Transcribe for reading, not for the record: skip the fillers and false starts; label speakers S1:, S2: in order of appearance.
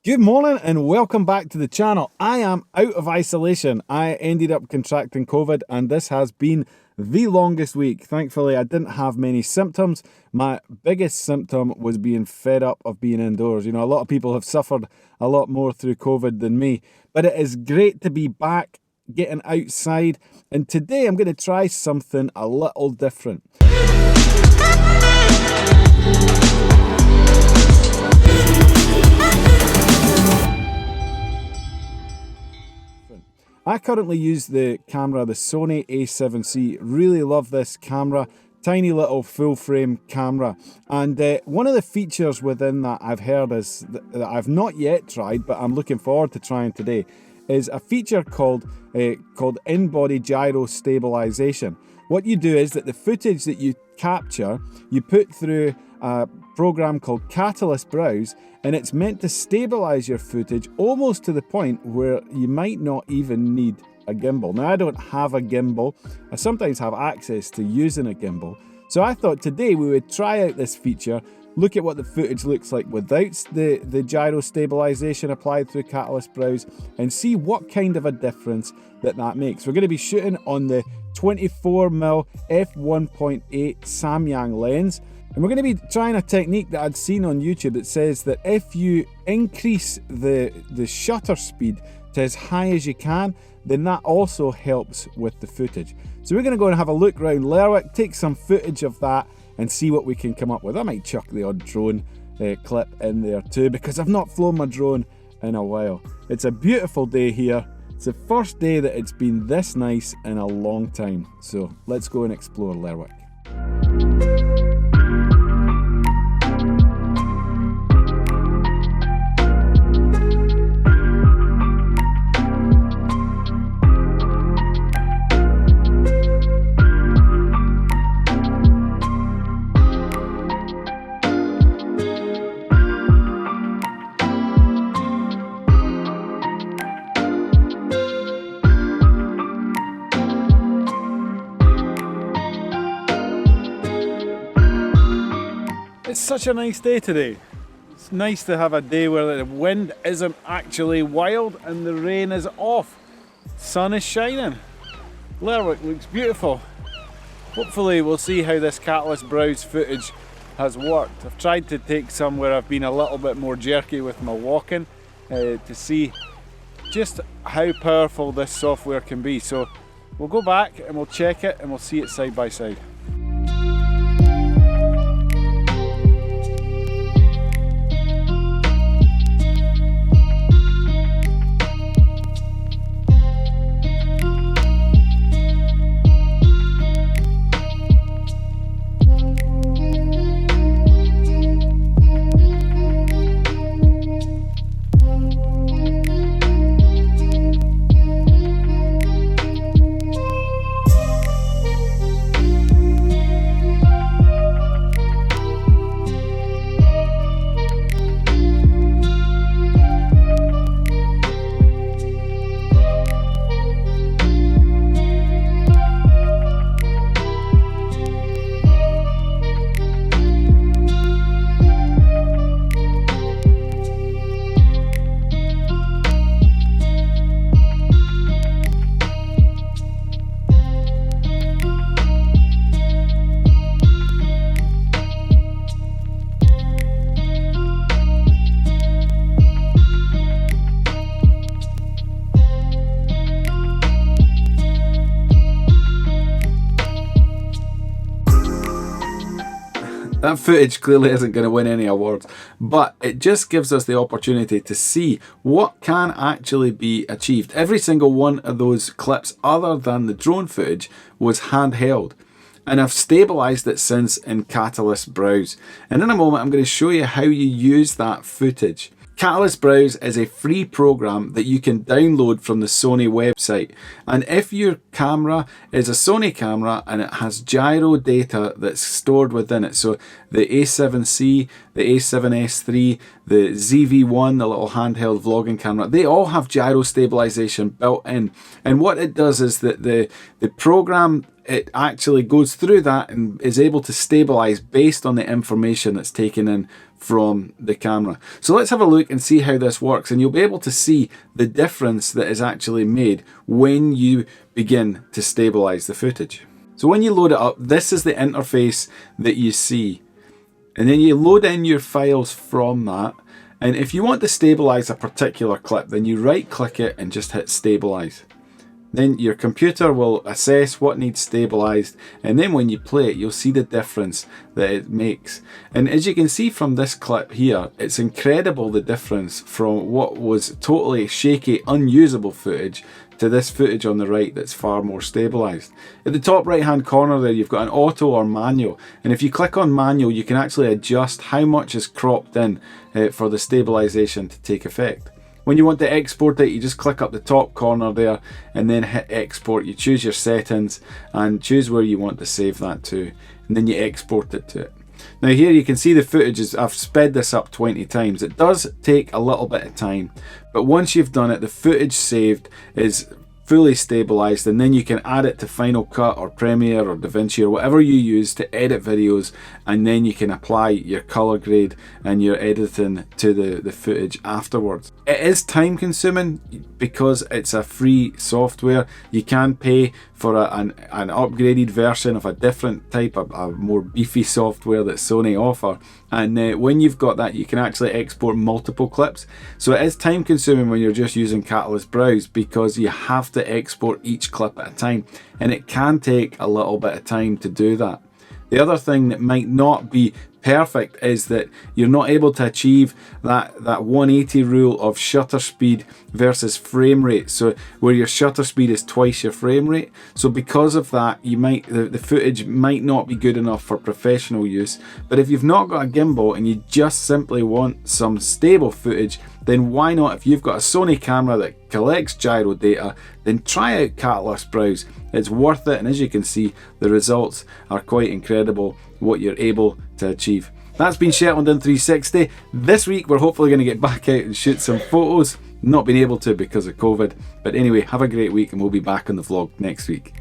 S1: Good morning and welcome back to the channel. I am out of isolation. I ended up contracting COVID and this has been the longest week. Thankfully, I didn't have many symptoms. My biggest symptom was being fed up of being indoors. You know, a lot of people have suffered a lot more through COVID than me, but it is great to be back getting outside. And today I'm going to try something a little different. I currently use the camera, the Sony a7C. Really love this camera. Tiny little full frame camera. And one of the features within that I've heard is that I've not yet tried, but I'm looking forward to trying today, is a feature called in-body gyro stabilization. What you do is that the footage that you capture, you put through a program called Catalyst Browse, and it's meant to stabilize your footage almost to the point where you might not even need a gimbal. Now, I don't have a gimbal. I sometimes have access to using a gimbal. So I thought today we would try out this feature, look at what the footage looks like without the gyro stabilization applied through Catalyst Browse, and see what kind of a difference that makes. We're going to be shooting on the 24mm f1.8 Samyang lens. And we're going to be trying a technique that I'd seen on YouTube that says that if you increase the shutter speed to as high as you can, then that also helps with the footage. So we're going to go and have a look around Lerwick, take some footage of that and see what we can come up with. I might chuck the odd drone clip in there too, because I've not flown my drone in a while. It's a beautiful day here. It's the first day that it's been this nice in a long time. So let's go and explore Lerwick. It's such a nice day today. It's nice to have a day where the wind isn't actually wild and the rain is off. Sun is shining. Lerwick looks beautiful. Hopefully we'll see how this Catalyst Browse footage has worked. I've tried to take some where I've been a little bit more jerky with my walking to see just how powerful this software can be. So we'll go back and we'll check it and we'll see it side by side. That footage clearly isn't going to win any awards, but it just gives us the opportunity to see what can actually be achieved. Every single one of those clips, other than the drone footage, was handheld. And I've stabilized it since in Catalyst Browse. And in a moment, I'm going to show you how you use that footage. Catalyst Browse is a free program that you can download from the Sony website, and if your camera is a Sony camera and it has gyro data that's stored within it, so the A7C, the A7S3, the ZV-1, the little handheld vlogging camera, they all have gyro stabilization built in. And what it does is that the program, it actually goes through that and is able to stabilize based on the information that's taken in from the camera. So let's have a look and see how this works, and you'll be able to see the difference that is actually made when you begin to stabilize the footage. So when you load it up, this is the interface that you see, and then you load in your files from that. And if you want to stabilize a particular clip, then you right click it and just hit stabilize. Then your computer will assess what needs stabilized, and then when you play it, you'll see the difference that it makes. And as you can see from this clip here, it's incredible the difference from what was totally shaky, unusable footage to this footage on the right that's far more stabilized. At the top right hand corner there, you've got an auto or manual, and if you click on manual, you can actually adjust how much is cropped in for the stabilization to take effect. When you want to export it, you just click up the top corner there and then hit export. You choose your settings and choose where you want to save that to, and then you export it to it. Now here you can see the footage is, I've sped this up 20 times. It does take a little bit of time, but once you've done it, the footage saved is fully stabilized, and then you can add it to Final Cut or Premiere or DaVinci or whatever you use to edit videos, and then you can apply your color grade and your editing to the footage afterwards. It is time consuming because it's a free software. You can pay for an upgraded version of a different type of a more beefy software that Sony offer, and when you've got that, you can actually export multiple clips. So it is time consuming when you're just using Catalyst Browse, because you have to export each clip at a time, and it can take a little bit of time to do that. The other thing that might not be perfect is that you're not able to achieve that 180 rule of shutter speed versus frame rate, so where your shutter speed is twice your frame rate. So because of that, you might the footage might not be good enough for professional use. But if you've not got a gimbal and you just simply want some stable footage, then why not? If you've got a Sony camera that collects gyro data, then try out Catalyst Browse. It's worth it, and as you can see, the results are quite incredible what you're able to achieve. That's been Shetland in 360. This week we're hopefully going to get back out and shoot some photos. Not been able to because of COVID, but anyway, have a great week and we'll be back on the vlog next week.